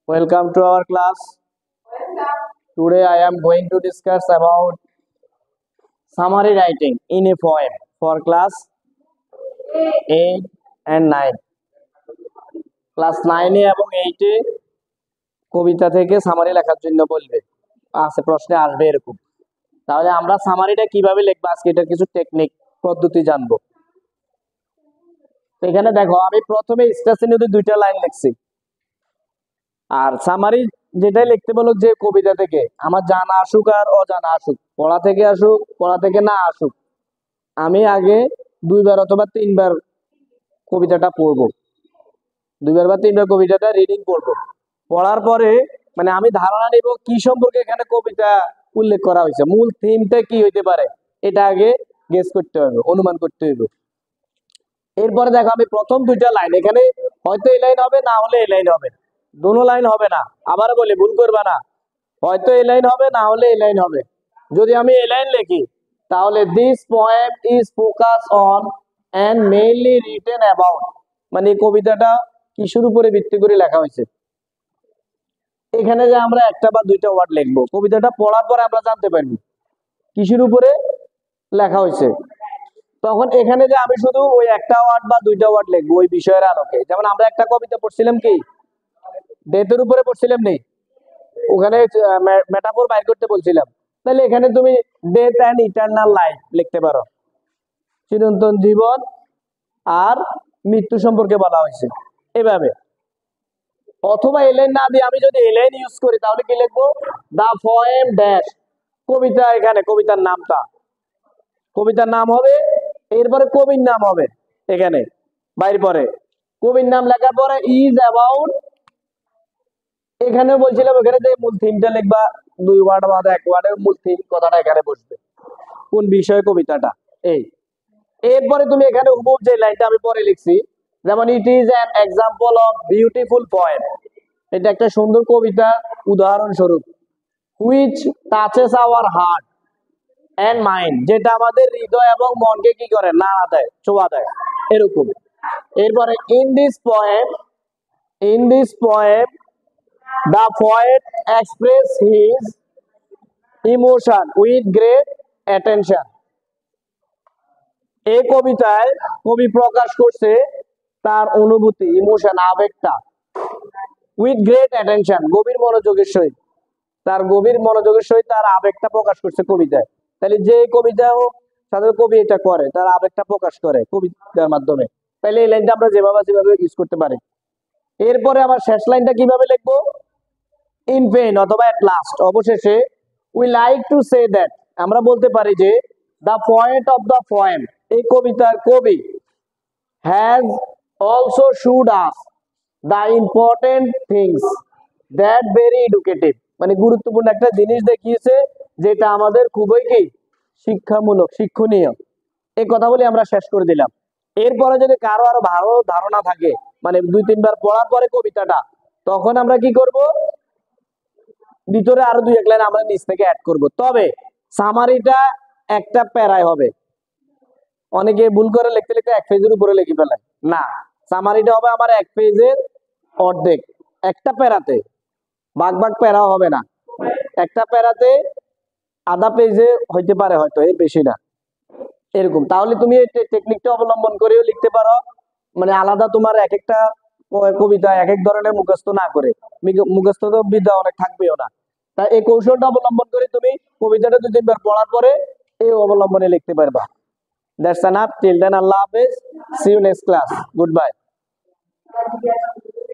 Welcome to our class. Today I am going to discuss about summary writing in a poem for class 8 and 9. Class 9 এবং 8 এ কবিতা থেকে summary লেখার জন্য বলবে, আছে প্রশ্নে আসবে এরকম। তাহলে আমরা সামারিটা কিভাবে লিখবো আজকে এটার কিছু টেকনিক পদ্ধতি জানবো। এখানে দেখো আমি প্রথমে স্টেশনে দুইটা লাইন লিখছি, আর সামারি যেটাই লিখতে বলো যে কবিতা থেকে আমার জানা আসুক আর অজানা আসুক, পড়া থেকে আসুক পড়া থেকে না আসুক, আমি আগে 2বার অথবা 3বার কবিতাটা পড়বো, 2বার বা 3বার কবিতাটা রিডিং করবো। পড়ার পরে মানে আমি ধারণা নিব কি সম্পর্কে এখানে কবিতা উল্লেখ করা হয়েছে, মূল থিমটা কি হইতে পারে এটা আগে গেস করতে হবে, অনুমান করতে হবে। এরপরে দেখো আমি প্রথম 2টা লাইন এখানে হয়তো এই লাইন হবে, না হলে এই লাইন হবে, দুটো লাইন হবে না। আবার বলি ভুল করবা না, হয়তো এই লাইন হবে না হলে এই লাইন হবে। যদি আমি এই লাইন লিখি তাহলে this poem is focus on and mainly written about, মানে এই কবিতাটা কিসের উপরে ভিত্তি করে লেখা হয়েছে। এখানে যে আমরা একটা বা 2টা ওয়ার্ড লিখবো, কবিতাটা পড়ার পরে আমরা জানতে পারবো কিসের উপরে লেখা হয়েছে। তখন এখানে যে আমি শুধু ওই একটা ওয়ার্ড বা 2টা ওয়ার্ড লিখবো ওই বিষয়ের আলোকে। যেমন আমরা একটা কবিতা পড়ছিলাম কি ডেথের উপরে পড়ছিলাম, নেই ওখানে মেটাফোর বাইর করতে বলছিলাম, তাহলে এখানে তুমি ডেথ অ্যান্ড ইটারনাল লাইফ লিখতে পারো, চিরন্তন জীবন আর মৃত্যু সম্পর্কে বলা হয়েছে এভাবে। অথবা এই লাইন না দিয়ে আমি যদি এই লাইন ইউজ করি তাহলে কি লিখবো, দা পোয়েম ড্যাশ, কবিতা এখানে কবিতার নামটা, কবিতার নাম হবে, এরপরে কবির নাম হবে এখানে বাইর পরে, কবির নাম লেখার পরে ইজ অ্যাবাউট, এখানে বলছিলাম ওখানে যে মূল থিমটা লিখবা, 2 ওয়ার্ড বা 1 ওয়ার্ডের মূল থিম কথাটা এখানে বসবে, কোন বিষয় কবিতাটা এই। এরপরে তুমি এখানে হুবহু যে লাইনটা আমি পরে লিখছি, যেমন it is an example of beautiful poem, এটা একটা সুন্দর কবিতা উদাহরণস্বরূপ, which touches our heart and mind, যেটা আমাদের হৃদয় এবং মনকে কি করে নাড়া দেয়, ছোঁয়া দেয় এরকম। এরপরে in this poem the poet express his emotion with great attention, এই কবিতায় কবি প্রকাশ করছে তার অনুভূতি, ইমোশন, আবেগটা, উইথ গ্রেট অ্যাটেনশন, গভীর মনোযোগের সহিত, তার গভীর মনোযোগের সহিত তার আবেগটা প্রকাশ করছে কবিতায়। তাহলে যে কবিতা হোক সাধারণত কবি এটা করে, তার আবেগটা প্রকাশ করে কবিতার মাধ্যমে। তাহলে এই লাইনটা আমরা যেভাবে ইউজ করতে পারি। এরপরে আমার শেষ লাইনটা কিভাবে লিখবো, ইন পেইন অথবা এট লাস্ট, অবশেষে we like to say that, আমরা বলতে পারি যে the point of the poem, এই কবিতার কবি, has also should us the important things that very educative, মানে গুরুত্বপূর্ণ একটা জিনিস দেখিয়েছে যেটা আমাদের খুবই কি শিক্ষামূলক, শিক্ষণীয়। এই কথা বলে আমরা শেষ করে দিলাম। এরপরে যদি কারো আরো ভালো ধারণা থাকে, মানে 2-3বার পড়ার পরে কবিতাটা, তখন আমরা কি করব, ভিতরে আরো 2-1 লাইন আমরা নিচ থেকে অ্যাড করব। তবে সামারিটা একটা প্যারায় হবে, অনেকে ভুল করে লিখতে লিখতে 1 পেজের উপরে লিখে ফেলে, না, সামারিটা হবে আমার 1 পেজের অর্ধেক, একটা প্যারাতে, ভাগ প্যারা হবে না, একটা প্যারাতে আধা পেজে হইতে পারে, হয়তো এর বেশি না এরকম। তাহলে তুমি এই টেকনিকটা অবলম্বন করেও লিখতে পারো, মানে আলাদা তোমার এক একটা কবিতা এক এক ধরনের মুখস্থ না করে, মুখস্থ তো বিদ্যা অনেক থাকবেও না, তাই এই কৌশলটা অবলম্বন করে তুমি কবিতাটা 2-3বার পড়ার পরে এই অবলম্বনে লিখতে পারবা। দ্যাটস এনাফ, টিল দেন, আল্লাহ হাফেজ, see you next class, good bye.